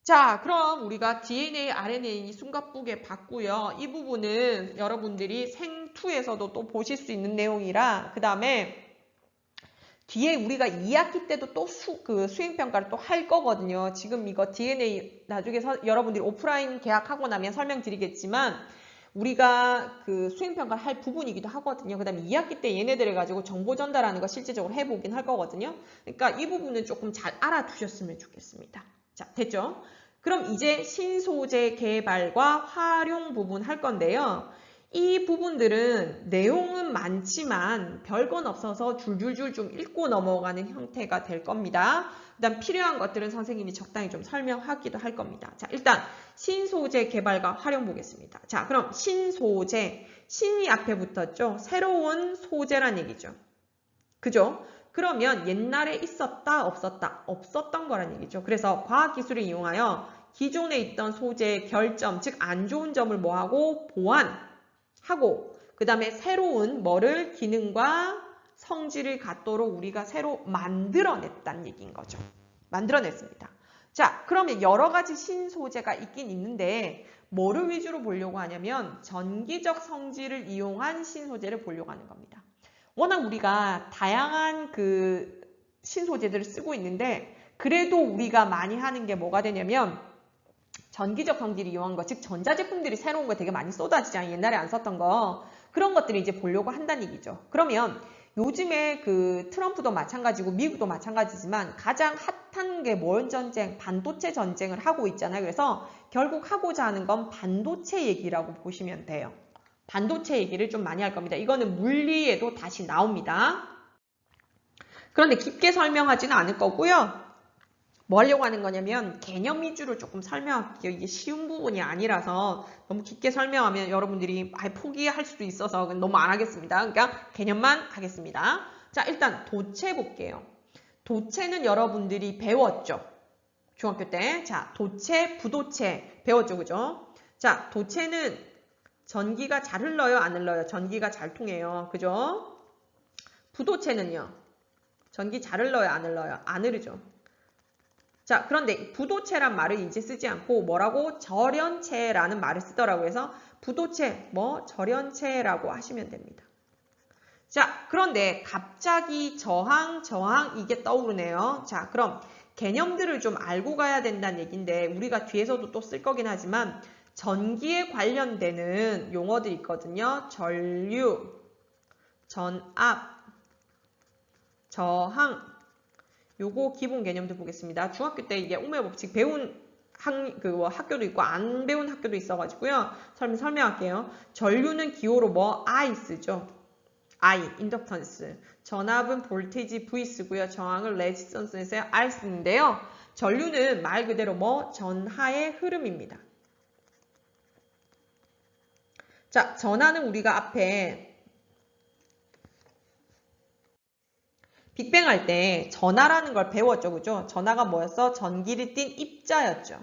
자, 그럼 우리가 DNA, RNA 숨가쁘게 봤고요. 이 부분은 여러분들이 생2에서도 또 보실 수 있는 내용이라 그 다음에 뒤에 우리가 2학기 때도 또 수행평가를 또 할 거거든요. 지금 이거 DNA 나중에 여러분들이 오프라인 계약하고 나면 설명드리겠지만 우리가 그 수행평가를 할 부분이기도 하거든요. 그 다음에 2학기 때 얘네들을 가지고 정보 전달하는 거 실질적으로 해보긴 할 거거든요. 그러니까 이 부분은 조금 잘 알아두셨으면 좋겠습니다. 자, 됐죠? 그럼 이제 신소재 개발과 활용 부분 할 건데요. 이 부분들은 내용은 많지만 별건 없어서 줄줄줄 좀 읽고 넘어가는 형태가 될 겁니다. 그다음 필요한 것들은 선생님이 적당히 좀 설명하기도 할 겁니다. 자, 일단 신소재 개발과 활용 보겠습니다. 자, 그럼 신소재, 신이 앞에 붙었죠? 새로운 소재란 얘기죠. 그죠? 그러면 옛날에 있었다, 없었다? 없었던 거란 얘기죠. 그래서 과학기술을 이용하여 기존에 있던 소재의 결점, 즉 안 좋은 점을 뭐하고 보완하고 그 다음에 새로운 뭐를 기능과 성질을 갖도록 우리가 새로 만들어냈다는 얘기인 거죠. 만들어냈습니다. 자, 그러면 여러 가지 신소재가 있긴 있는데 뭐를 위주로 보려고 하냐면 전기적 성질을 이용한 신소재를 보려고 하는 겁니다. 워낙 우리가 다양한 그 신소재들을 쓰고 있는데 그래도 우리가 많이 하는 게 뭐가 되냐면 전기적 성질을 이용한 거, 즉 전자제품들이 새로운 거 되게 많이 쏟아지잖아요. 옛날에 안 썼던 거. 그런 것들을 이제 보려고 한다는 얘기죠. 그러면 요즘에 그 트럼프도 마찬가지고 미국도 마찬가지지만 가장 핫한 게 뭔 전쟁? 반도체 전쟁을 하고 있잖아요. 그래서 결국 하고자 하는 건 반도체 얘기라고 보시면 돼요. 반도체 얘기를 좀 많이 할 겁니다. 이거는 물리에도 다시 나옵니다. 그런데 깊게 설명하지는 않을 거고요. 뭐 하려고 하는 거냐면 개념 위주로 조금 설명할게요. 이게 쉬운 부분이 아니라서 너무 깊게 설명하면 여러분들이 아예 포기할 수도 있어서 너무 안 하겠습니다. 그러니까 개념만 하겠습니다. 자, 일단 도체 볼게요. 도체는 여러분들이 배웠죠. 중학교 때. 자, 도체, 부도체 배웠죠. 그죠? 자, 도체는 전기가 잘 흘러요? 안 흘러요? 전기가 잘 통해요. 그죠? 부도체는요? 전기 잘 흘러요? 안 흘러요? 안 흐르죠. 자, 그런데 부도체란 말을 이제 쓰지 않고 뭐라고? 절연체라는 말을 쓰더라고요. 그래서 부도체, 절연체라고 하시면 됩니다. 자, 그런데 갑자기 저항 이게 떠오르네요. 자, 그럼 개념들을 좀 알고 가야 된다는 얘기인데 우리가 뒤에서도 또 쓸 거긴 하지만 전기에 관련되는 용어들이 있거든요. 전류, 전압, 저항, 요거 기본 개념도 보겠습니다. 중학교 때 이게 옥매 법칙 배운 학교도 있고 안 배운 학교도 있어가지고요. 설명할게요. 전류는 기호로 I 쓰죠. I, 인덕턴스. 전압은 볼테이지 V 쓰고요. 저항을 레지스턴스에서 R 쓰는데요. 전류는 말 그대로 전하의 흐름입니다. 자, 전하는 우리가 앞에 빅뱅 할 때 전하라는 걸 배웠죠. 그죠? 전하가 뭐였어? 전기를 띤 입자였죠.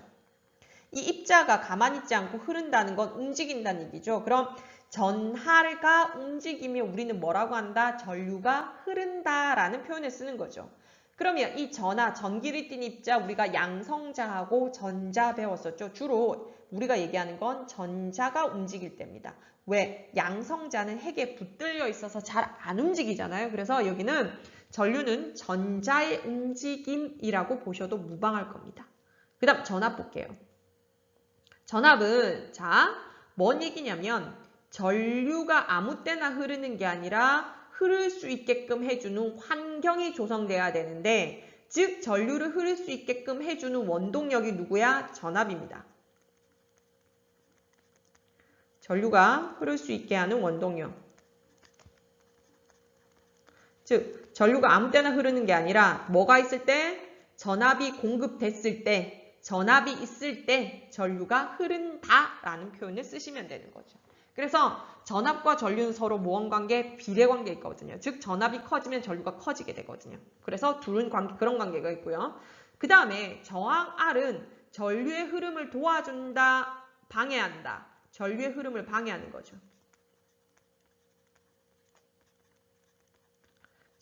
이 입자가 가만히 있지 않고 흐른다는 건 움직인다는 얘기죠. 그럼 전하가 움직이면 우리는 뭐라고 한다? 전류가 흐른다라는 표현을 쓰는 거죠. 그러면 이 전하, 전기를 띤 입자 우리가 양성자하고 전자 배웠었죠. 주로 우리가 얘기하는 건 전자가 움직일 때입니다. 왜? 양성자는 핵에 붙들려 있어서 잘 안 움직이잖아요. 그래서 여기는 전류는 전자의 움직임이라고 보셔도 무방할 겁니다. 그 다음 전압 볼게요. 전압은 뭔 얘기냐면 전류가 아무 때나 흐르는 게 아니라 흐를 수 있게끔 해주는 환경이 조성돼야 되는데 즉 전류를 흐를 수 있게끔 해주는 원동력이 누구야? 전압입니다. 전류가 흐를 수 있게 하는 원동력. 즉 전류가 아무 때나 흐르는 게 아니라 뭐가 있을 때? 전압이 공급됐을 때, 전압이 있을 때 전류가 흐른다라는 표현을 쓰시면 되는 거죠. 그래서 전압과 전류는 서로 모험관계, 비례관계 있거든요. 즉 전압이 커지면 전류가 커지게 되거든요. 그래서 둘은 그런 관계가 있고요. 그 다음에 저항 R은 전류의 흐름을 도와준다, 방해한다. 전류의 흐름을 방해하는 거죠.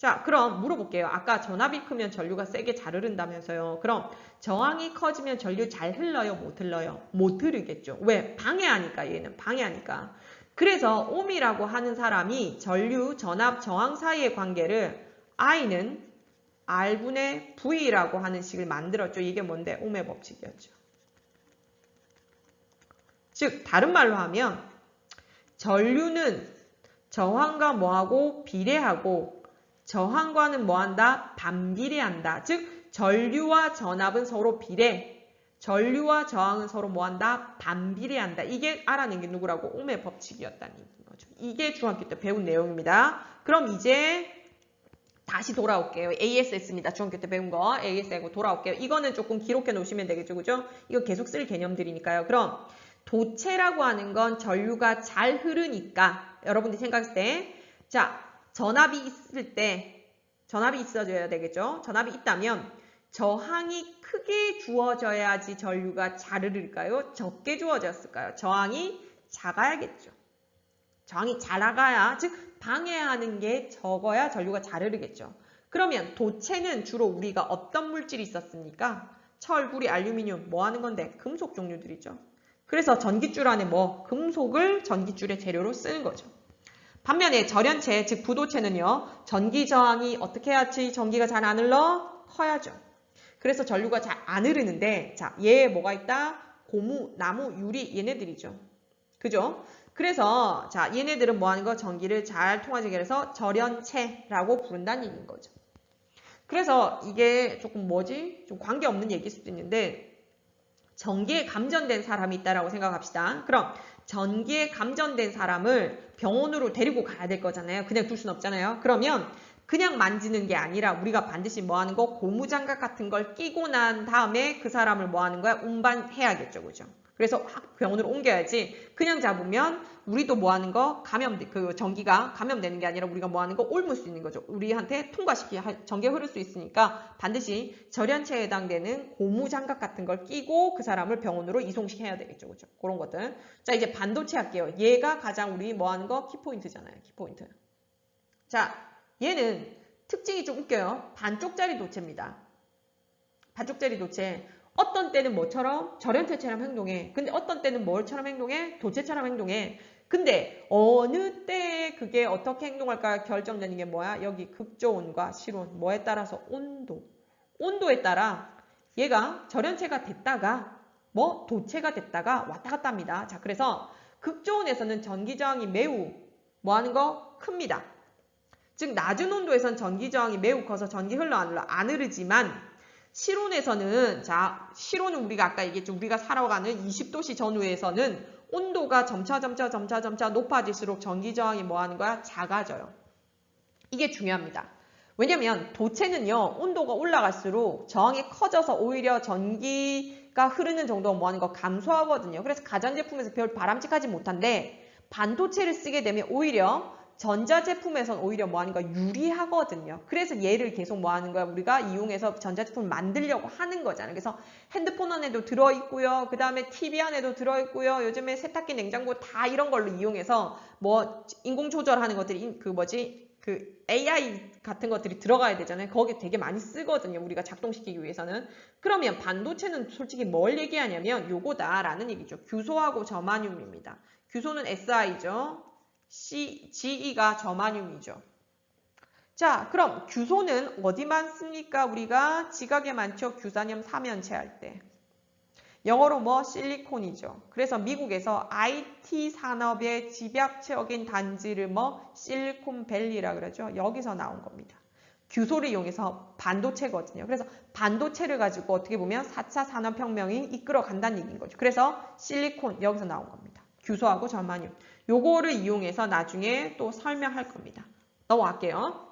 자, 그럼 물어볼게요. 아까 전압이 크면 전류가 세게 잘 흐른다면서요. 그럼 저항이 커지면 전류 잘 흘러요? 못 흘러요? 못 흐르겠죠. 왜? 방해하니까 얘는. 방해하니까. 그래서 옴이라고 하는 사람이 전류, 전압, 저항 사이의 관계를 I는 R분의 V라고 하는 식을 만들었죠. 이게 뭔데? 옴의 법칙이었죠. 즉 다른 말로 하면 전류는 저항과 뭐하고 비례하고 저항과는 뭐한다? 반비례한다. 즉 전류와 전압은 서로 비례, 전류와 저항은 서로 뭐한다? 반비례한다. 이게 알아낸 게 누구라고? 옴의 법칙이었다는 거죠. 이게 중학교 때 배운 내용입니다. 그럼 이제 다시 돌아올게요. ASS입니다. 중학교 때 배운 거 AS하고 돌아올게요. 이거는 조금 기록해 놓으시면 되겠죠. 그죠? 이거 계속 쓸 개념들이니까요. 그럼 도체라고 하는 건 전류가 잘 흐르니까 여러분들이 생각했을 때 자, 전압이 있을 때 전압이 있어줘야 되겠죠. 전압이 있다면 저항이 크게 주어져야지 전류가 잘 흐를까요? 적게 주어졌을까요? 저항이 작아야겠죠. 저항이 잘 나가야, 즉 방해하는 게 적어야 전류가 잘 흐르겠죠. 그러면 도체는 주로 우리가 어떤 물질이 있었습니까? 철, 구리, 알루미늄 뭐 하는 건데? 금속 종류들이죠. 그래서 전깃줄 안에 뭐 금속을 전깃줄의 재료로 쓰는 거죠. 반면에 절연체, 즉 부도체는요. 전기 저항이 어떻게 해야지 전기가 잘 안 흘러? 커야죠. 그래서 전류가 잘 안 흐르는데 자, 얘에 뭐가 있다? 고무, 나무, 유리 얘네들이죠. 그죠? 그래서 자, 얘네들은 뭐 하는 거? 전기를 잘 통하게 해서 절연체라고 부른다는 얘기인 거죠. 그래서 이게 조금 뭐지? 좀 관계없는 얘기일 수도 있는데 전기에 감전된 사람이 있다라고 생각합시다. 그럼 전기에 감전된 사람을 병원으로 데리고 가야 될 거잖아요. 그냥 둘 수는 없잖아요. 그러면 그냥 만지는 게 아니라 우리가 반드시 뭐 하는 거? 고무장갑 같은 걸 끼고 난 다음에 그 사람을 뭐 하는 거야? 운반해야겠죠. 그죠? 그래서 확 병원으로 옮겨야지. 그냥 잡으면 우리도 뭐 하는 거? 그 전기가 감염되는 게 아니라 우리가 뭐 하는 거? 옮을 수 있는 거죠. 우리한테 전기가 흐를 수 있으니까 반드시 절연체에 해당되는 고무장갑 같은 걸 끼고 그 사람을 병원으로 이송시켜야 되겠죠. 그죠? 그런 것들. 자, 이제 반도체 할게요. 얘가 가장 우리 뭐 하는 거? 키포인트잖아요. 키포인트. 자, 얘는 특징이 좀 웃겨요. 반쪽짜리 도체입니다. 반쪽짜리 도체. 어떤 때는 뭐처럼? 절연체처럼 행동해. 근데 어떤 때는 뭘처럼 행동해? 도체처럼 행동해. 근데 어느 때에 그게 어떻게 행동할까 결정되는 게 뭐야? 여기 극저온과 실온. 뭐에 따라서? 온도. 온도에 따라 얘가 절연체가 됐다가 뭐 도체가 됐다가 왔다 갔다 합니다. 자, 그래서 극저온에서는 전기저항이 매우 뭐 하는 거? 큽니다. 즉 낮은 온도에선 전기저항이 매우 커서 전기 흘러 안 흘러? 안 흐르지만 실온에서는 자, 실온은 우리가 아까 얘기했죠. 우리가 살아가는 20도씨 전후에서는 온도가 점차 높아질수록 전기저항이 뭐 하는 거야? 작아져요. 이게 중요합니다. 왜냐면 도체는요. 온도가 올라갈수록 저항이 커져서 오히려 전기가 흐르는 정도가 뭐 하는 거? 감소하거든요. 그래서 가전제품에서 별 바람직하지 못한데 반도체를 쓰게 되면 오히려 전자제품에선 오히려 뭐 하는 거야? 유리하거든요. 그래서 얘를 계속 뭐 하는 거야? 우리가 이용해서 전자제품을 만들려고 하는 거잖아요. 그래서 핸드폰 안에도 들어있고요. 그 다음에 TV 안에도 들어있고요. 요즘에 세탁기, 냉장고 다 이런 걸로 이용해서 뭐 인공 조절하는 것들이 그 AI 같은 것들이 들어가야 되잖아요. 거기에 되게 많이 쓰거든요. 우리가 작동시키기 위해서는. 그러면 반도체는 솔직히 뭘 얘기하냐면 요거다라는 얘기죠. 규소하고 저마늄입니다. 규소는 Si죠. GE가 저마늄이죠. 자, 그럼 규소는 어디만 씁니까? 우리가 지각에 많죠. 규산염 삼연체 할 때. 영어로 뭐 실리콘이죠. 그래서 미국에서 IT 산업의 집약체적인 단지를 뭐 실리콘밸리라 그러죠. 여기서 나온 겁니다. 규소를 이용해서 반도체거든요. 그래서 반도체를 가지고 어떻게 보면 4차 산업혁명이 이끌어 간다는 얘기인 거죠. 그래서 실리콘 여기서 나온 겁니다. 규소하고 저마늄. 요거를 이용해서 나중에 또 설명할 겁니다. 넘어갈게요.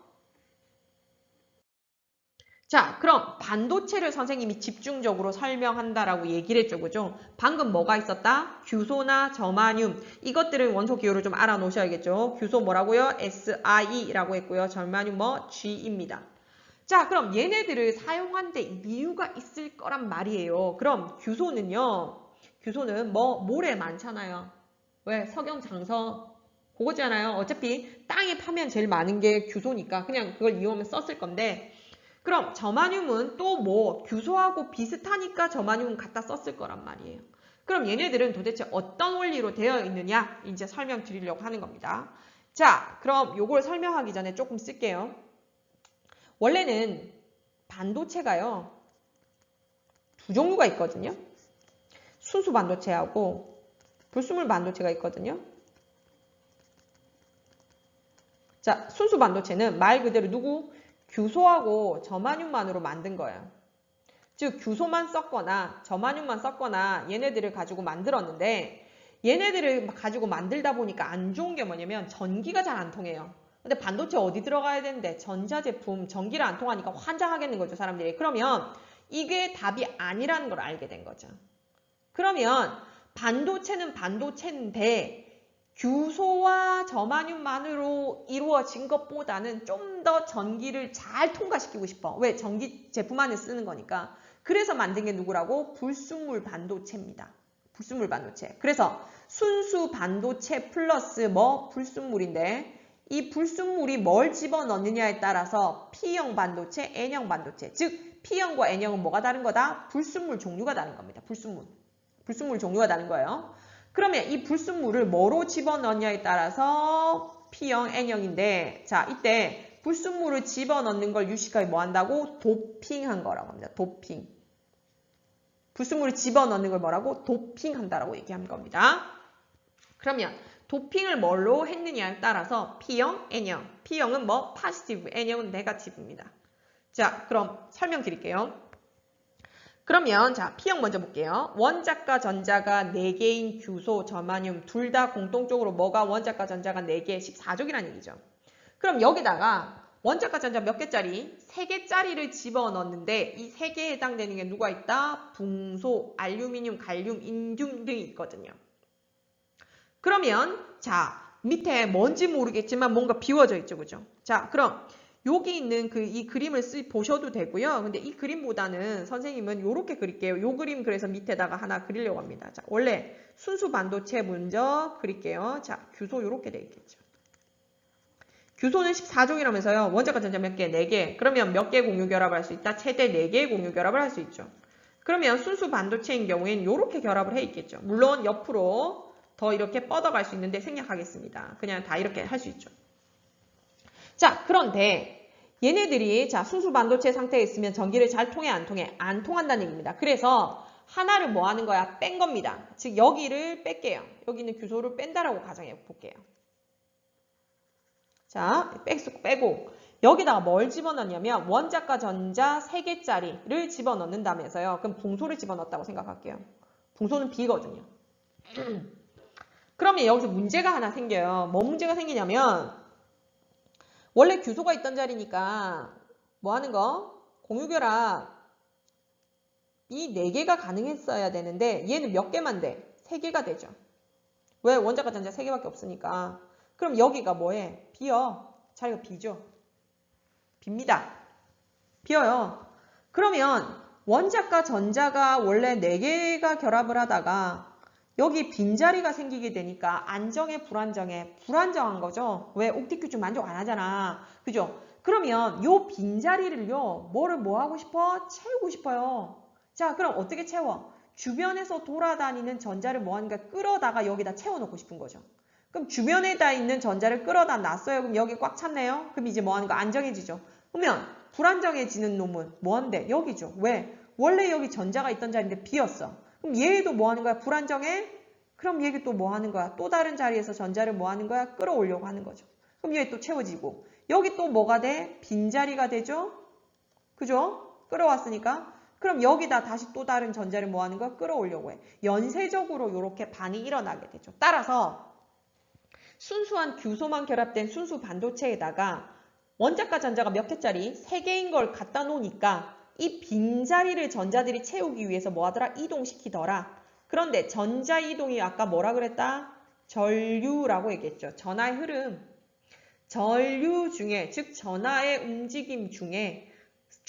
자, 그럼 반도체를 선생님이 집중적으로 설명한다라고 얘기를 했죠. 그죠? 방금 뭐가 있었다? 규소나 저마늄. 이것들은 원소 기호를 좀 알아놓으셔야겠죠. 규소 뭐라고요? Si라고 했고요. 저마늄 뭐? G입니다. 자, 그럼 얘네들을 사용한 데 이유가 있을 거란 말이에요. 그럼 규소는 뭐 모래 많잖아요. 왜? 석영장성 그거잖아요. 어차피 땅에 파면 제일 많은 게 규소니까 그냥 그걸 이용하면 썼을 건데 그럼 저마늄은 또 뭐 규소하고 비슷하니까 저마늄은 갖다 썼을 거란 말이에요. 그럼 얘네들은 도대체 어떤 원리로 되어 있느냐 이제 설명드리려고 하는 겁니다. 자, 그럼 요걸 설명하기 전에 조금 쓸게요. 원래는 반도체가요. 두 종류가 있거든요. 순수 반도체하고 불순물 반도체가 있거든요. 자, 순수 반도체는 말 그대로 누구? 규소하고 저마늄만으로 만든 거예요. 즉 규소만 썼거나 저마늄만 썼거나 얘네들을 가지고 만들었는데 얘네들을 가지고 만들다 보니까 안 좋은 게 뭐냐면 전기가 잘 안 통해요. 근데 반도체 어디 들어가야 되는데 전자제품 전기를 안 통하니까 환장하겠는 거죠, 사람들이. 그러면 이게 답이 아니라는 걸 알게 된 거죠. 그러면 반도체는 반도체인데 규소와 저마늄만으로 이루어진 것보다는 좀 더 전기를 잘 통과시키고 싶어. 왜? 전기 제품 안에 쓰는 거니까. 그래서 만든 게 누구라고? 불순물 반도체입니다. 불순물 반도체. 그래서 순수 반도체 플러스 뭐? 불순물인데 이 불순물이 뭘 집어넣느냐에 따라서 P형 반도체, N형 반도체. 즉 P형과 N형은 뭐가 다른 거다? 불순물 종류가 다른 겁니다. 불순물 종류가 다른 거예요. 그러면 이 불순물을 뭐로 집어넣냐에 따라서 P형, N형인데 자 이때 불순물을 집어넣는 걸 유식하게 뭐 한다고? 도핑한 거라고 합니다. 도핑. 불순물을 집어넣는 걸 뭐라고? 도핑한다라고 얘기한 겁니다. 그러면 도핑을 뭘로 했느냐에 따라서 P형, N형. P형은 뭐? 파지티브, N형은 네거티브입니다. 자, 그럼 설명드릴게요. 그러면 자 P형 먼저 볼게요. 원자과 전자가 4개인 규소, 저마늄 둘 다 공통적으로 뭐가 원자과 전자가 4개, 14족이라는 얘기죠. 그럼 여기다가 원자과 전자 몇 개짜리? 3개짜리를 집어넣는데 이 3개에 해당되는 게 누가 있다? 붕소, 알루미늄, 갈륨, 인듐 등이 있거든요. 그러면 자 밑에 뭔지 모르겠지만 뭔가 비워져 있죠. 그죠? 자 그럼 여기 있는 이 그림을 보셔도 되고요. 근데 이 그림보다는 선생님은 이렇게 그릴게요. 요 그림 그래서 밑에다가 하나 그리려고 합니다. 자, 원래 순수 반도체 먼저 그릴게요. 자, 규소 이렇게 돼 있겠죠. 규소는 14종이라면서요. 원자과 전자 몇 개? 4개. 그러면 몇 개 공유 결합을 할 수 있다? 최대 4개의 공유 결합을 할 수 있죠. 그러면 순수 반도체인 경우에는 이렇게 결합을 해 있겠죠. 물론 옆으로 더 이렇게 뻗어갈 수 있는데 생략하겠습니다. 그냥 다 이렇게 할 수 있죠. 자, 그런데 얘네들이 자 순수 반도체 상태에 있으면 전기를 잘 통해 안 통해? 안 통한다는 얘기입니다. 그래서 하나를 뭐 하는 거야? 뺀 겁니다. 즉 여기를 뺄게요. 여기 있는 규소를 뺀다라고 가정해 볼게요. 자, 빼고 여기다가 뭘 집어넣냐면 원자과 전자 3개짜리를 집어넣는다면서요. 그럼 붕소를 집어넣었다고 생각할게요. 붕소는 B거든요. 그러면 여기서 문제가 하나 생겨요. 뭐 문제가 생기냐면 원래 규소가 있던 자리니까 뭐 하는 거? 공유결합 이 4개가 가능했어야 되는데 얘는 몇 개만 돼? 3개가 되죠. 왜? 원자과 전자 3개밖에 없으니까. 그럼 여기가 뭐해? 비어. 자리가 비죠. 빕니다. 비어요. 그러면 원자과 전자가 원래 4개가 결합을 하다가 여기 빈자리가 생기게 되니까 안정해, 불안정해? 불안정한 거죠. 왜? 옥���큐칙 만족 안 하잖아. 그죠? 그러면 요 빈자리를요, 뭐 하고 싶어? 채우고 싶어요. 자, 그럼 어떻게 채워? 주변에서 돌아다니는 전자를 뭐 하는가? 끌어다가 여기다 채워놓고 싶은 거죠. 그럼 주변에다 있는 전자를 끌어다 놨어요. 그럼 여기 꽉 찼네요. 그럼 이제 뭐 하는 거? 안정해지죠. 그러면 불안정해지는 놈은 뭐한데? 여기죠. 왜? 원래 여기 전자가 있던 자리인데 비었어. 그럼 얘도 뭐 하는 거야? 불안정해? 그럼 얘가 또 뭐 하는 거야? 또 다른 자리에서 전자를 뭐 하는 거야? 끌어오려고 하는 거죠. 그럼 얘 또 채워지고 여기 또 뭐가 돼? 빈자리가 되죠? 그죠? 끌어왔으니까. 그럼 여기다 다시 또 다른 전자를 뭐 하는 거야? 끌어오려고 해. 연쇄적으로 이렇게 반이 일어나게 되죠. 따라서 순수한 규소만 결합된 순수 반도체에다가 원자과 전자가 몇 개짜리? 3개인 걸 갖다 놓으니까 이 빈자리를 전자들이 채우기 위해서 뭐 하더라? 이동시키더라. 그런데 전자 이동이 아까 뭐라 그랬다? 전류라고 얘기했죠. 전하의 흐름. 전류 중에, 즉 전하의 움직임 중에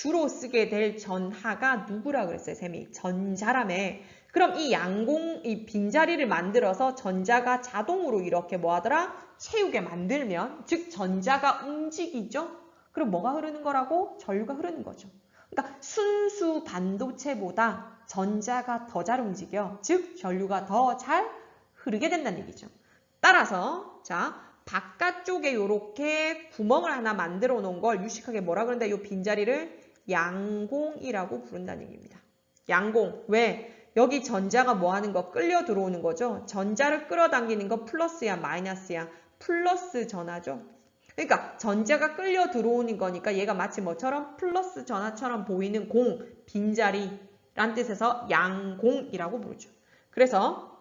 주로 쓰게 될 전하가 누구라 그랬어요, 쌤이? 전자라며. 그럼 이 이 빈자리를 만들어서 전자가 자동으로 이렇게 뭐 하더라? 채우게 만들면, 즉 전자가 움직이죠? 그럼 뭐가 흐르는 거라고? 전류가 흐르는 거죠. 그러니까 순수 반도체보다 전자가 더 잘 움직여. 즉 전류가 더 잘 흐르게 된다는 얘기죠. 따라서 자, 바깥쪽에 이렇게 구멍을 하나 만들어 놓은 걸 유식하게 뭐라 그런다? 이 빈자리를 양공이라고 부른다는 얘기입니다. 양공. 왜? 여기 전자가 뭐 하는 거? 끌려 들어오는 거죠. 전자를 끌어당기는 거 플러스야 마이너스야? 플러스 전하죠. 그러니까 전자가 끌려 들어오는 거니까 얘가 마치 뭐처럼? 플러스 전하처럼 보이는 공, 빈자리란 뜻에서 양공이라고 부르죠. 그래서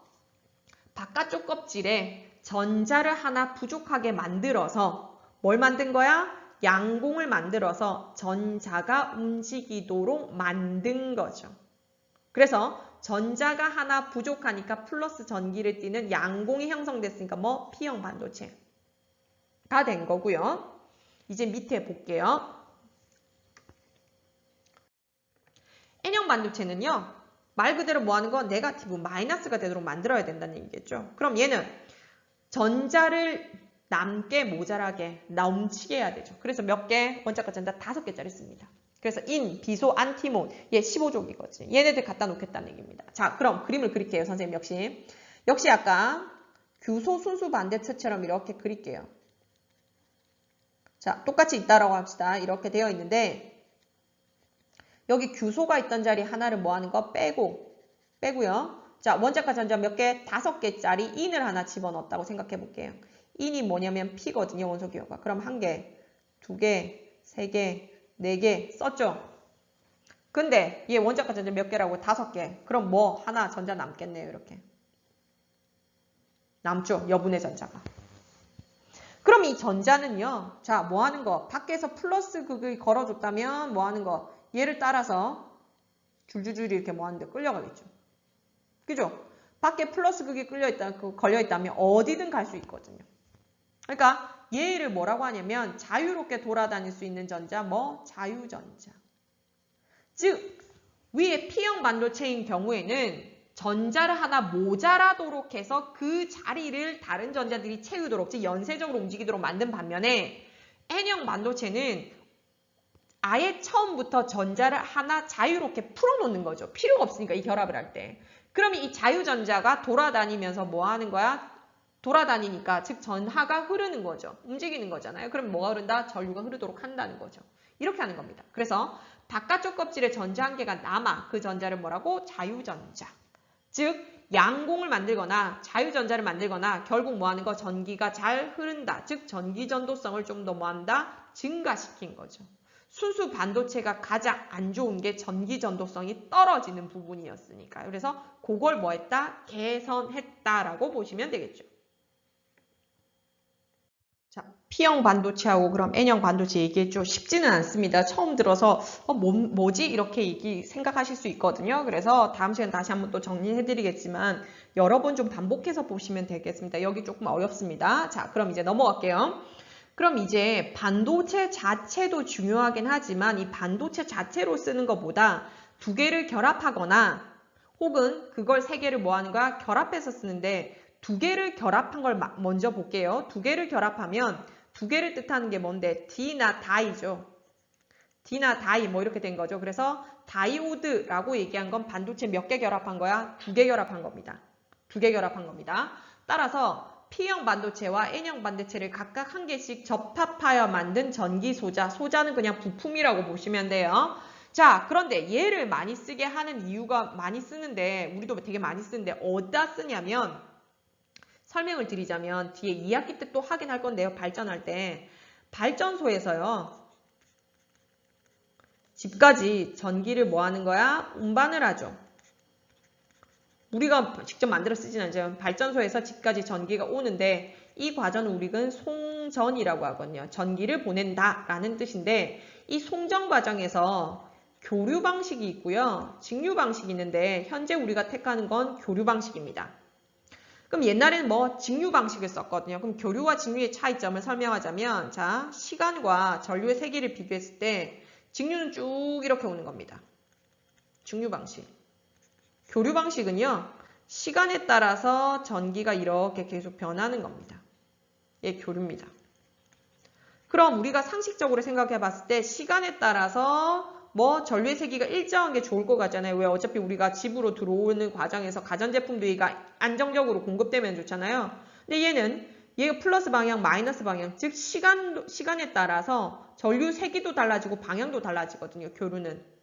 바깥쪽 껍질에 전자를 하나 부족하게 만들어서 뭘 만든 거야? 양공을 만들어서 전자가 움직이도록 만든 거죠. 그래서 전자가 하나 부족하니까 플러스 전기를 띠는 양공이 형성됐으니까 뭐? P형 반도체가 된 거고요. 이제 밑에 볼게요. N형 반도체는요. 말 그대로 뭐 하는 건 네거티브, 마이너스가 되도록 만들어야 된다는 얘기겠죠. 그럼 얘는 전자를 남게 모자라게 넘치게 해야 되죠. 그래서 몇 개? 원자과 전자 5개짜리 씁니다. 그래서 인, 비소, 안티몬, 얘 15족이거든요. 얘네들 갖다 놓겠다는 얘기입니다. 자, 그럼 그림을 그릴게요. 선생님 역시 아까 규소 순수 반대체처럼 이렇게 그릴게요. 자, 똑같이 있다라고 합시다. 이렇게 되어 있는데 여기 규소가 있던 자리 하나를 뭐 하는 거? 빼고요. 자, 원자과 전자 몇 개? 5개짜리 인을 하나 집어넣었다고 생각해 볼게요. 인이 뭐냐면 P거든요. 원소 기호가. 그럼 1개, 2개, 3개, 4개 썼죠? 근데 얘 원자과 전자 몇 개라고? 5개. 그럼 뭐 하나 전자 남겠네요. 이렇게. 남죠. 여분의 전자가. 그럼 이 전자는요. 자, 뭐 하는 거? 밖에서 플러스 극을 걸어줬다면 뭐 하는 거? 얘를 따라서 줄줄줄 이렇게 뭐 하는데 끌려가겠죠. 그죠? 밖에 플러스 극이 걸려있다면 어디든 갈 수 있거든요. 그러니까 얘를 뭐라고 하냐면 자유롭게 돌아다닐 수 있는 전자, 뭐? 자유전자. 즉 위에 P형 반도체인 경우에는 전자를 하나 모자라도록 해서 그 자리를 다른 전자들이 채우도록, 즉 연쇄적으로 움직이도록 만든 반면에 N형 반도체는 아예 처음부터 전자를 하나 자유롭게 풀어놓는 거죠. 필요가 없으니까 이 결합을 할 때. 그러면 이 자유전자가 돌아다니면서 뭐 하는 거야? 돌아다니니까 즉 전하가 흐르는 거죠. 움직이는 거잖아요. 그럼 뭐가 흐른다? 전류가 흐르도록 한다는 거죠. 이렇게 하는 겁니다. 그래서 바깥쪽 껍질에 전자 한 개가 남아 그 전자를 뭐라고? 자유전자. 즉 양공을 만들거나 자유전자를 만들거나 결국 뭐 하는 거? 전기가 잘 흐른다. 즉 전기 전도성을 좀 더 뭐 한다? 증가시킨 거죠. 순수 반도체가 가장 안 좋은 게 전기 전도성이 떨어지는 부분이었으니까요. 그래서 그걸 뭐 했다? 개선했다라고 보시면 되겠죠. 자, P형 반도체하고 그럼 N형 반도체 얘기했죠. 쉽지는 않습니다. 처음 들어서 뭐지? 이렇게 생각하실 수 있거든요. 그래서 다음 시간 다시 한번 또 정리해드리겠지만 여러 번 좀 반복해서 보시면 되겠습니다. 여기 조금 어렵습니다. 자, 그럼 이제 넘어갈게요. 그럼 이제 반도체 자체도 중요하긴 하지만 이 반도체 자체로 쓰는 것보다 2개를 결합하거나 혹은 그걸 3개를 뭐 하는 거야? 결합해서 쓰는데 2개를 결합한 걸 먼저 볼게요. 2개를 결합하면 2개를 뜻하는 게 뭔데? D나 다이죠. D나 다이 뭐 이렇게 된 거죠. 그래서 다이오드라고 얘기한 건 반도체 몇 개 결합한 거야? 2개 결합한 겁니다. 2개 결합한 겁니다. 따라서 P형 반도체와 N형 반도체를 각각 1개씩 접합하여 만든 전기 소자. 소자는 그냥 부품이라고 보시면 돼요. 자, 그런데 얘를 많이 쓰게 하는 이유가 많이 쓰는데 우리도 되게 많이 쓰는데 어디다 쓰냐면 설명을 드리자면 뒤에 2학기 때 또 하긴 할 건데요. 발전할 때 발전소에서요. 집까지 전기를 뭐 하는 거야? 운반을 하죠. 우리가 직접 만들어 쓰진 않지만 발전소에서 집까지 전기가 오는데 이 과정을 우리는 송전이라고 하거든요. 전기를 보낸다라는 뜻인데 이 송전 과정에서 교류 방식이 있고요. 직류 방식이 있는데 현재 우리가 택하는 건 교류 방식입니다. 그럼 옛날에는 뭐 직류 방식을 썼거든요. 그럼 교류와 직류의 차이점을 설명하자면 자, 시간과 전류의 세기를 비교했을 때 직류는 쭉 이렇게 오는 겁니다. 직류 방식. 교류 방식은요. 시간에 따라서 전기가 이렇게 계속 변하는 겁니다. 얘 교류입니다. 그럼 우리가 상식적으로 생각해 봤을 때 시간에 따라서 뭐 전류의 세기가 일정한 게 좋을 것 같잖아요. 왜 어차피 우리가 집으로 들어오는 과정에서 가전제품들이가 안정적으로 공급되면 좋잖아요. 근데 얘가 플러스 방향, 마이너스 방향, 즉 시간에 따라서 전류 세기도 달라지고 방향도 달라지거든요. 교류는.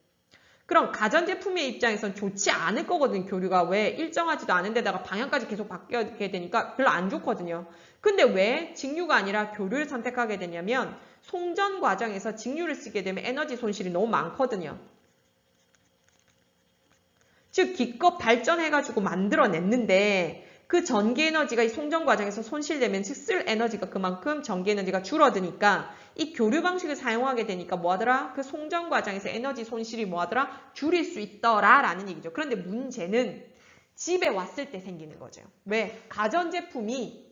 그럼 가전제품의 입장에선 좋지 않을 거거든요. 교류가. 왜? 일정하지도 않은 데다가 방향까지 계속 바뀌게 되니까 별로 안 좋거든요. 근데 왜 직류가 아니라 교류를 선택하게 되냐면 송전 과정에서 직류를 쓰게 되면 에너지 손실이 너무 많거든요. 즉 기껏 발전해가지고 만들어냈는데 그 전기 에너지가 이 송전 과정에서 손실되면 즉 쓸 에너지가 그만큼 전기 에너지가 줄어드니까 이 교류 방식을 사용하게 되니까 뭐하더라? 그 송전 과정에서 에너지 손실이 뭐하더라? 줄일 수 있더라 라는 얘기죠. 그런데 문제는 집에 왔을 때 생기는 거죠. 왜? 가전제품이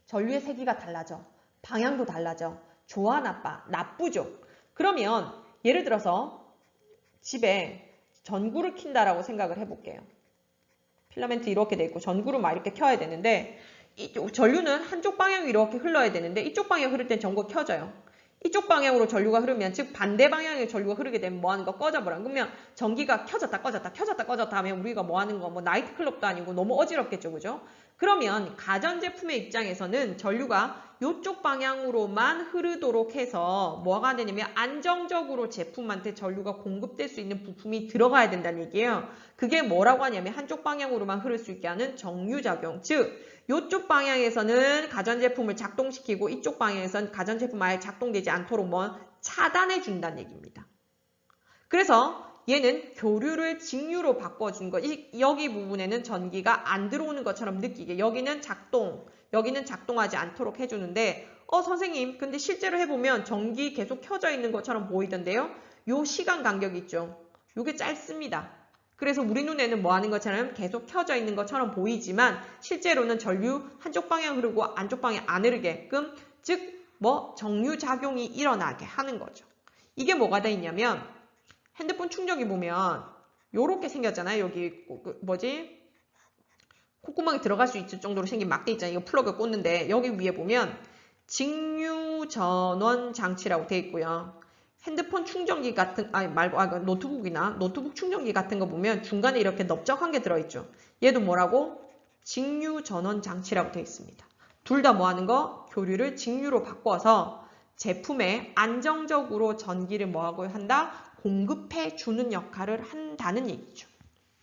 전류의 세기가 달라져. 방향도 달라져. 좋아 나빠? 나쁘죠. 그러면 예를 들어서 집에 전구를 킨다라고 생각을 해볼게요. 필라멘트 이렇게 돼 있고 전구를 막 이렇게 켜야 되는데 전류는 한쪽 방향으로 이렇게 흘러야 되는데 이쪽 방향 흐를 땐 전구가 켜져요. 이쪽 방향으로 전류가 흐르면 즉 반대 방향의 전류가 흐르게 되면 뭐 하는 거? 꺼져버려. 그러면 전기가 켜졌다 꺼졌다 켜졌다 꺼졌다 하면 우리가 뭐 하는 거? 뭐 나이트클럽도 아니고 너무 어지럽겠죠. 그죠? 그러면 가전제품의 입장에서는 전류가 이쪽 방향으로만 흐르도록 해서 뭐가 되냐면 안정적으로 제품한테 전류가 공급될 수 있는 부품이 들어가야 된다는 얘기예요. 그게 뭐라고 하냐면 한쪽 방향으로만 흐를 수 있게 하는 정류작용. 즉 이쪽 방향에서는 가전제품을 작동시키고 이쪽 방향에서는 가전제품 아예 작동되지 않도록 뭐 차단해 준다는 얘기입니다. 그래서 얘는 교류를 직류로 바꿔준 거. 여기 부분에는 전기가 안 들어오는 것처럼 느끼게 여기는 작동하지 않도록 해주는데 선생님 근데 실제로 해보면 전기 계속 켜져 있는 것처럼 보이던데요. 요 시간 간격이 있죠. 요게 짧습니다. 그래서 우리 눈에는 뭐 하는 것처럼 계속 켜져 있는 것처럼 보이지만 실제로는 전류 한쪽 방향 흐르고 안쪽 방향 안 흐르게끔 즉 뭐 정류작용이 일어나게 하는 거죠. 이게 뭐가 돼 있냐면 핸드폰 충전기 보면 요렇게 생겼잖아요. 여기 콧구멍이 들어갈 수 있을 정도로 생긴 막대 있잖아요. 이거 플러그 꽂는데 여기 위에 보면 직류 전원 장치라고 돼 있고요. 핸드폰 충전기 같은 노트북 충전기 같은 거 보면 중간에 이렇게 넓적한 게 들어있죠. 얘도 뭐라고? 직류 전원 장치라고 돼 있습니다. 둘 다 뭐 하는 거? 교류를 직류로 바꿔서 제품에 안정적으로 전기를 뭐하고 한다? 공급해 주는 역할을 한다는 얘기죠.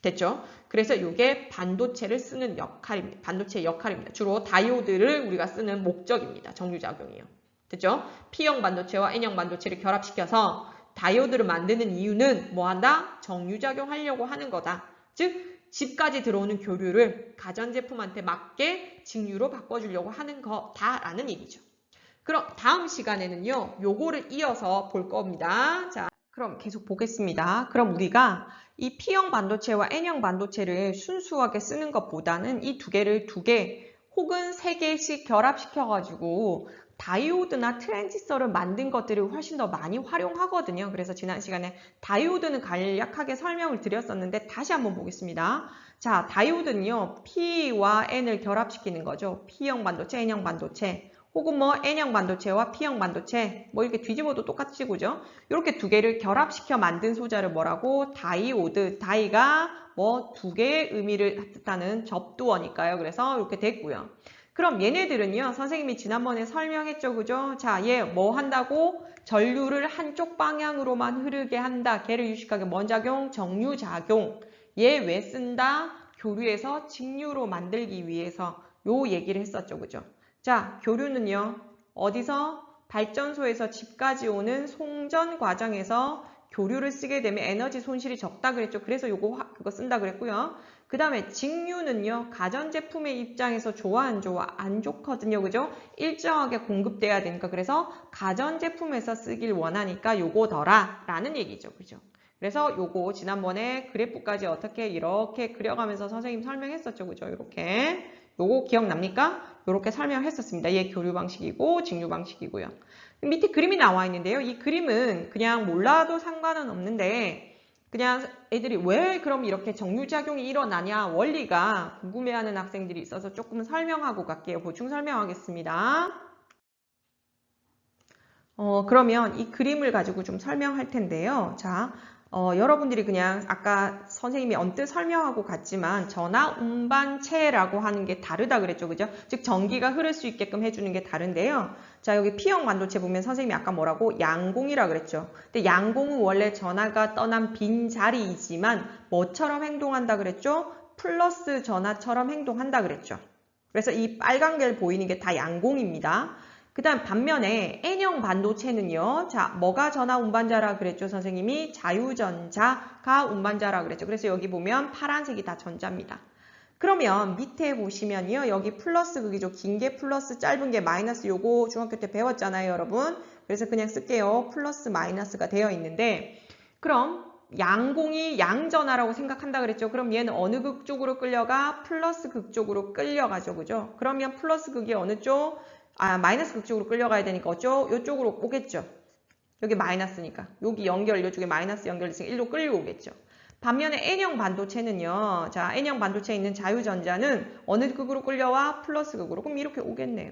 됐죠? 그래서 이게 반도체를 쓰는 역할입니다. 반도체의 역할입니다. 주로 다이오드를 우리가 쓰는 목적입니다. 정류작용이요. 됐죠? P형 반도체와 N형 반도체를 결합시켜서 다이오드를 만드는 이유는 뭐한다? 정류작용하려고 하는 거다. 즉 집까지 들어오는 교류를 가전제품한테 맞게 직류로 바꿔주려고 하는 거다라는 얘기죠. 그럼 다음 시간에는요. 요거를 이어서 볼 겁니다. 자, 그럼 계속 보겠습니다. 그럼 우리가 이 P형 반도체와 N형 반도체를 순수하게 쓰는 것보다는 이 두 개를 2개 혹은 3개씩 결합시켜가지고 다이오드나 트랜지스터를 만든 것들을 훨씬 더 많이 활용하거든요. 그래서 지난 시간에 다이오드는 간략하게 설명을 드렸었는데 다시 한번 보겠습니다. 자, 다이오드는요. P와 N을 결합시키는 거죠. P형 반도체, N형 반도체. 혹은 뭐 N형 반도체와 P형 반도체 뭐 이렇게 뒤집어도 똑같이고죠. 이렇게 2개를 결합시켜 만든 소자를 뭐라고? 다이오드. 다이가 뭐 2개의 의미를 뜻하는 접두어니까요. 그래서 이렇게 됐고요. 그럼 얘네들은요. 선생님이 지난번에 설명했죠. 그죠? 자, 얘 뭐 한다고? 전류를 한쪽 방향으로만 흐르게 한다. 걔를 유식하게 뭔 작용? 정류작용. 얘 왜 쓴다? 교류에서 직류로 만들기 위해서 요 얘기를 했었죠. 그죠? 자, 교류는요. 어디서? 발전소에서 집까지 오는 송전 과정에서 교류를 쓰게 되면 에너지 손실이 적다 그랬죠. 그래서 그거 쓴다 그랬고요. 그 다음에 직류는요. 가전제품의 입장에서 좋아 안 좋아? 안 좋거든요. 그죠? 일정하게 공급돼야 되니까. 그래서 가전제품에서 쓰길 원하니까 요거더라 라는 얘기죠. 그죠? 그래서 요거 지난번에 그래프까지 어떻게 이렇게 그려가면서 선생님 설명했었죠. 그죠? 이렇게. 요거 기억납니까? 요렇게 설명했었습니다. 얘 교류 방식이고 직류 방식이고요. 밑에 그림이 나와 있는데요. 이 그림은 그냥 몰라도 상관은 없는데 그냥 애들이 왜 그럼 이렇게 정류작용이 일어나냐 원리가 궁금해하는 학생들이 있어서 조금 설명하고 갈게요. 보충 설명하겠습니다. 그러면 이 그림을 가지고 좀 설명할 텐데요. 자, 여러분들이 그냥 아까 선생님이 언뜻 설명하고 갔지만 전화 운반체라고 하는 게 다르다 그랬죠. 그죠? 즉 전기가 흐를 수 있게끔 해주는 게 다른데요. 자, 여기 P형 반도체 보면 선생님이 아까 뭐라고? 양공이라 그랬죠. 근데 양공은 원래 전하가 떠난 빈 자리이지만 뭐처럼 행동한다 그랬죠? 플러스 전하처럼 행동한다 그랬죠. 그래서 이 빨간 게 보이는 게 다 양공입니다. 그 다음 반면에 N형 반도체는요. 자, 뭐가 전하 운반자라 그랬죠? 선생님이 자유전자가 운반자라 그랬죠. 그래서 여기 보면 파란색이 다 전자입니다. 그러면 밑에 보시면요. 여기 플러스 극이죠. 긴 게 플러스, 짧은 게 마이너스. 요거 중학교 때 배웠잖아요, 여러분. 그래서 그냥 쓸게요. 플러스 마이너스가 되어 있는데 그럼 양공이 양전하라고 생각한다 그랬죠. 그럼 얘는 어느 극 쪽으로 끌려가? 플러스 극 쪽으로 끌려가죠. 그죠? 그러면 플러스 극이 어느 쪽? 마이너스 극 쪽으로 끌려가야 되니까 어쩌? 이쪽으로 오겠죠. 여기 마이너스니까. 여기 연결, 이쪽에 마이너스 연결됐으니까 일로 끌려오겠죠. 반면에 N형 반도체는요. 자, N형 반도체에 있는 자유전자는 어느 극으로 끌려와? 플러스 극으로. 그럼 이렇게 오겠네요.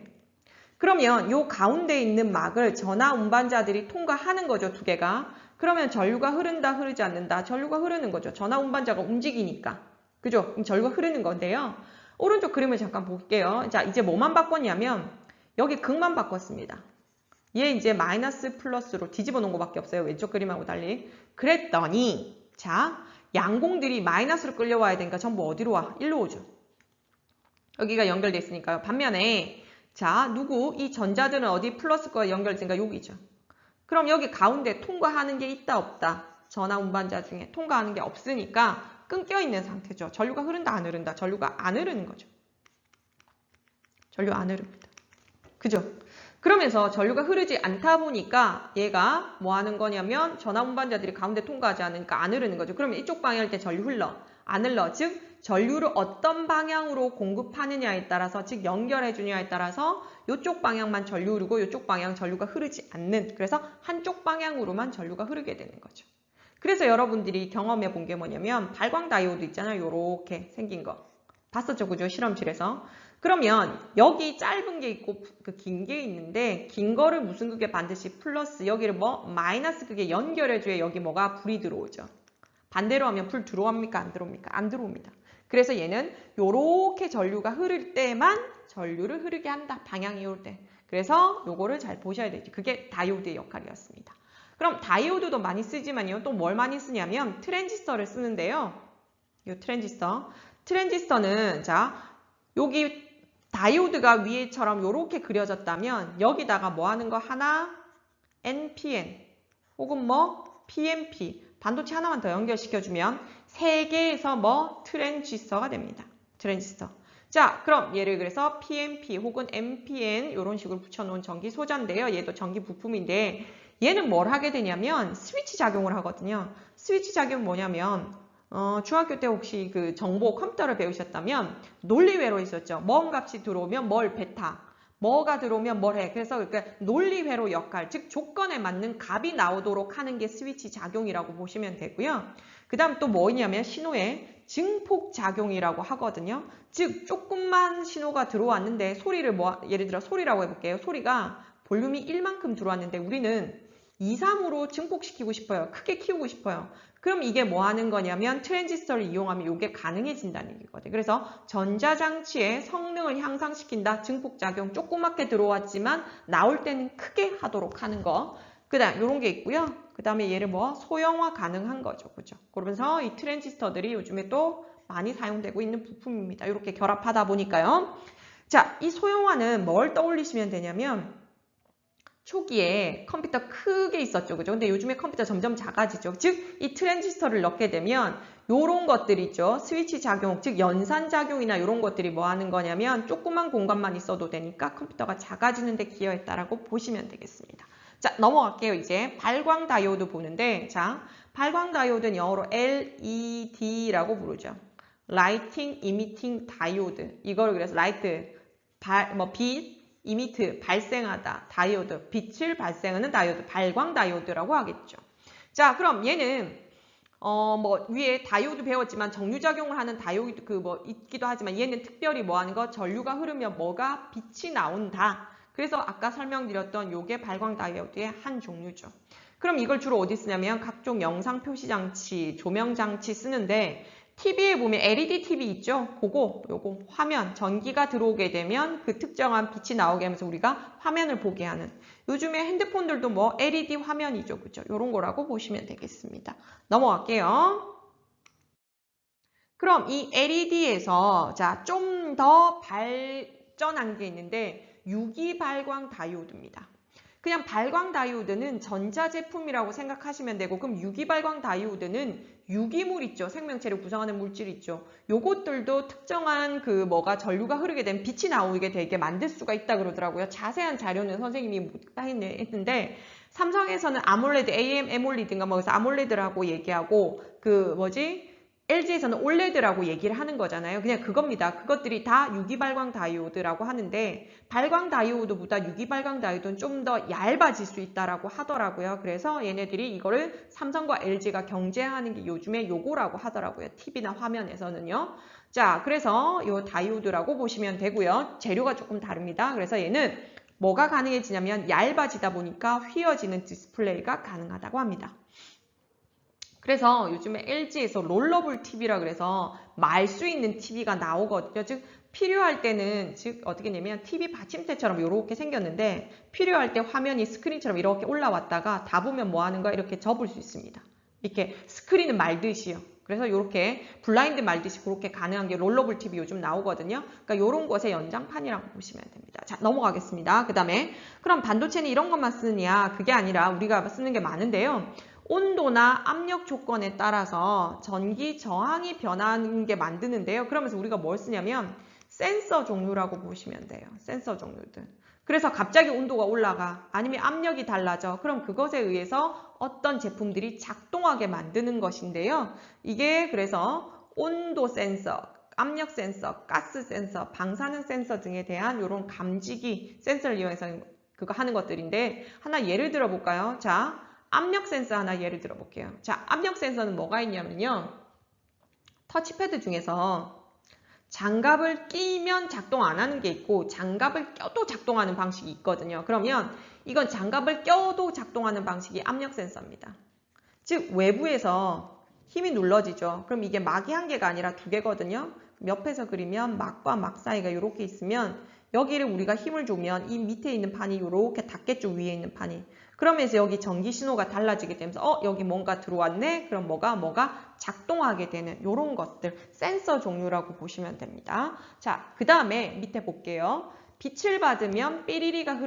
그러면 요 가운데 있는 막을 전하 운반자들이 통과하는 거죠. 두 개가. 그러면 전류가 흐른다, 흐르지 않는다. 전류가 흐르는 거죠. 전하 운반자가 움직이니까. 그죠? 그럼 전류가 흐르는 건데요. 오른쪽 그림을 잠깐 볼게요. 자, 이제 뭐만 바꿨냐면 여기 극만 바꿨습니다. 얘 이제 마이너스 플러스로 뒤집어 놓은 것밖에 없어요. 왼쪽 그림하고 달리. 그랬더니 자, 양공들이 마이너스로 끌려와야 되니까 전부 어디로 와? 일로 오죠. 여기가 연결돼 있으니까요. 반면에 자, 이 전자들은 어디 플러스과 연결되니까 여기죠. 그럼 여기 가운데 통과하는 게 있다 없다. 전하 운반자 중에 통과하는 게 없으니까 끊겨 있는 상태죠. 전류가 흐른다 안 흐른다. 전류가 안 흐르는 거죠. 전류 안 흐릅니다. 그죠? 그러면서 전류가 흐르지 않다 보니까 얘가 뭐 하는 거냐면 전하 운반자들이 가운데 통과하지 않으니까 안 흐르는 거죠. 그러면 이쪽 방향일 때 전류 흘러. 안 흘러. 즉 전류를 어떤 방향으로 공급하느냐에 따라서 즉 연결해 주냐에 따라서 이쪽 방향만 전류 흐르고 이쪽 방향 전류가 흐르지 않는 그래서 한쪽 방향으로만 전류가 흐르게 되는 거죠. 그래서 여러분들이 경험해 본 게 뭐냐면 발광 다이오드 있잖아요. 요렇게 생긴 거. 봤었죠. 그죠? 실험실에서. 그러면 여기 짧은 게 있고 그 긴 게 있는데 긴 거를 무슨 극에 반드시 플러스 여기를 뭐 마이너스 극에 연결해줘야 여기 뭐가 불이 들어오죠. 반대로 하면 불 들어옵니까? 안 들어옵니까? 안 들어옵니다. 그래서 얘는 요렇게 전류가 흐를 때만 전류를 흐르게 한다. 방향이 올 때. 그래서 요거를 잘 보셔야 되죠. 그게 다이오드의 역할이었습니다. 그럼 다이오드도 많이 쓰지만요. 또 뭘 많이 쓰냐면 트랜지스터를 쓰는데요. 요 트랜지스터. 트랜지스터는 자 여기 다이오드가 위에처럼 이렇게 그려졌다면 여기다가 뭐 하는 거 하나 NPN 혹은 뭐 PNP 반도체 하나만 더 연결시켜주면 3개에서 뭐 트랜지스터가 됩니다. 트랜지스터. 자 그럼 얘를 그래서 PNP 혹은 NPN 이런 식으로 붙여놓은 전기 소자인데요. 얘도 전기 부품인데 얘는 뭘 하게 되냐면 스위치 작용을 하거든요. 스위치 작용은 뭐냐면 중학교 때 혹시 그 정보 컴퓨터를 배우셨다면 논리회로 있었죠. 뭔 값이 들어오면 뭘 베타, 뭐가 들어오면 뭘 해. 그래서 그러니까 논리회로 역할, 즉 조건에 맞는 값이 나오도록 하는 게 스위치 작용이라고 보시면 되고요. 그 다음 또 뭐냐면 신호의 증폭 작용이라고 하거든요. 즉 조금만 신호가 들어왔는데 소리를 예를 들어 소리라고 해볼게요. 소리가 볼륨이 1만큼 들어왔는데 우리는 2, 3으로 증폭시키고 싶어요. 크게 키우고 싶어요. 그럼 이게 뭐 하는 거냐면 트랜지스터를 이용하면 이게 가능해진다는 얘기거든요. 그래서 전자장치의 성능을 향상시킨다. 증폭작용 조그맣게 들어왔지만 나올 때는 크게 하도록 하는 거. 그 다음 이런 게 있고요. 그 다음에 얘를 소형화 가능한 거죠. 그죠? 그러면서 이 트랜지스터들이 요즘에 또 많이 사용되고 있는 부품입니다. 이렇게 결합하다 보니까요. 자, 이 소형화는 뭘 떠올리시면 되냐면 초기에 컴퓨터 크게 있었죠. 그죠? 근데 요즘에 컴퓨터 점점 작아지죠. 즉, 이 트랜지스터를 넣게 되면 요런 것들이 있죠. 스위치 작용, 즉 연산작용이나 이런 것들이 뭐 하는 거냐면 조그만 공간만 있어도 되니까 컴퓨터가 작아지는 데 기여했다라고 보시면 되겠습니다. 자, 넘어갈게요. 이제 발광 다이오드 보는데 자, 발광 다이오드는 영어로 LED라고 부르죠. 라이팅 이미팅 다이오드. 이거를 그래서 라이트 빛 이미트 발생하다 다이오드 빛을 발생하는 다이오드 발광 다이오드라고 하겠죠. 자, 그럼 얘는 위에 다이오드 배웠지만 정류작용을 하는 다이오드 있기도 하지만 얘는 특별히 뭐 하는 거? 전류가 흐르면 뭐가? 빛이 나온다. 그래서 아까 설명드렸던 요게 발광 다이오드의 한 종류죠. 그럼 이걸 주로 어디 쓰냐면 각종 영상 표시 장치, 조명 장치 쓰는데 TV에 보면 LED TV 있죠? 요거 화면, 전기가 들어오게 되면 그 특정한 빛이 나오게 하면서 우리가 화면을 보게 하는 요즘에 핸드폰들도 LED 화면이죠. 그죠? 요런 거라고 보시면 되겠습니다. 넘어갈게요. 그럼 이 LED에서 좀 더 발전한 게 있는데 유기발광 다이오드입니다. 그냥 발광 다이오드는 전자제품이라고 생각하시면 되고 그럼 유기발광 다이오드는 유기물 있죠. 생명체를 구성하는 물질 있죠. 요것들도 특정한 전류가 흐르게 되면 빛이 나오게 되게 만들 수가 있다 그러더라고요. 자세한 자료는 선생님이 했는데 삼성에서는 아몰레드, AMOLED인가 그래서 아몰레드라고 얘기하고 LG에서는 OLED라고 얘기를 하는 거잖아요. 그냥 그겁니다. 그것들이 다 유기발광 다이오드라고 하는데 발광 다이오드보다 유기발광 다이오드는 좀 더 얇아질 수 있다라고 하더라고요. 그래서 얘네들이 이거를 삼성과 LG가 경쟁하는 게 요즘에 요거라고 하더라고요. TV나 화면에서는요. 자, 그래서 요 다이오드라고 보시면 되고요. 재료가 조금 다릅니다. 그래서 얘는 뭐가 가능해지냐면 얇아지다 보니까 휘어지는 디스플레이가 가능하다고 합니다. 그래서 요즘에 LG에서 롤러블 TV라 그래서 말 수 있는 TV가 나오거든요. 즉 필요할 때는 어떻게 되냐면 TV 받침대처럼 이렇게 생겼는데 필요할 때 화면이 스크린처럼 이렇게 올라왔다가 다 보면 뭐 하는 거야? 이렇게 접을 수 있습니다. 이렇게 스크린은 말듯이요. 그래서 이렇게 블라인드 말듯이 그렇게 가능한 게 롤러블 TV 요즘 나오거든요. 그러니까 이런 것의 연장판이라고 보시면 됩니다. 자, 넘어가겠습니다. 그 다음에 그럼 반도체는 이런 것만 쓰느냐? 그게 아니라 우리가 쓰는 게 많은데요. 온도나 압력 조건에 따라서 전기 저항이 변하는 게 만드는데요. 그러면서 우리가 뭘 쓰냐면 센서 종류라고 보시면 돼요. 센서 종류들. 그래서 갑자기 온도가 올라가 아니면 압력이 달라져. 그럼 그것에 의해서 어떤 제품들이 작동하게 만드는 것인데요. 이게 그래서 온도 센서, 압력 센서, 가스 센서, 방사능 센서 등에 대한 이런 감지기 센서를 이용해서 그거 하는 것들인데 하나 예를 들어 볼까요? 자, 압력 센서 하나 예를 들어 볼게요. 자, 압력 센서는 뭐가 있냐면요. 터치패드 중에서 장갑을 끼면 작동 안 하는 게 있고 장갑을 껴도 작동하는 방식이 있거든요. 그러면 이건 장갑을 껴도 작동하는 방식이 압력 센서입니다. 즉 외부에서 힘이 눌러지죠. 그럼 이게 막이 한 개가 아니라 두 개거든요. 옆에서 그리면 막과 막 사이가 이렇게 있으면 여기를 우리가 힘을 주면 이 밑에 있는 판이 이렇게 닿겠죠. 위에 있는 판이. 그러면서 여기 전기 신호가 달라지게 되면서 여기 뭔가 들어왔네? 그럼 뭐가 작동하게 되는 이런 것들 센서 종류라고 보시면 됩니다. 자, 그 다음에 밑에 볼게요. 빛을 받으면 삐리리가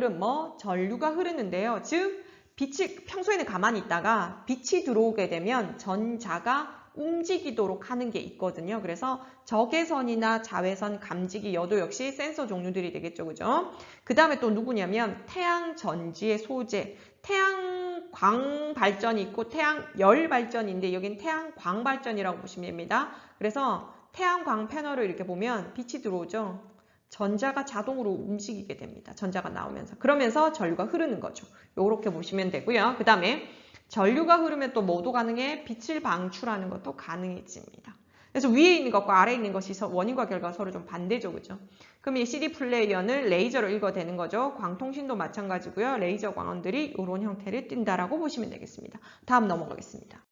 전류가 흐르는데요. 즉 빛이 평소에는 가만히 있다가 빛이 들어오게 되면 전자가 움직이도록 하는 게 있거든요. 그래서 적외선이나 자외선 감지기 여도 역시 센서 종류들이 되겠죠. 그죠? 그 다음에 또 누구냐면 태양 전지의 소재, 태양광 발전이 있고 태양열 발전인데 여긴 태양광 발전이라고 보시면 됩니다. 그래서 태양광 패널을 이렇게 보면 빛이 들어오죠. 전자가 자동으로 움직이게 됩니다. 전자가 나오면서. 그러면서 전류가 흐르는 거죠. 이렇게 보시면 되고요. 그 다음에 전류가 흐르면 또 뭐도 가능해? 빛을 방출하는 것도 가능해집니다. 그래서 위에 있는 것과 아래에 있는 것이 원인과 결과가 서로 좀 반대죠. 그죠? 그럼 이 CD 플레이어는 레이저로 읽어대는 거죠. 광통신도 마찬가지고요. 레이저 광원들이 이런 형태를 띈다라고 보시면 되겠습니다. 다음 넘어가겠습니다.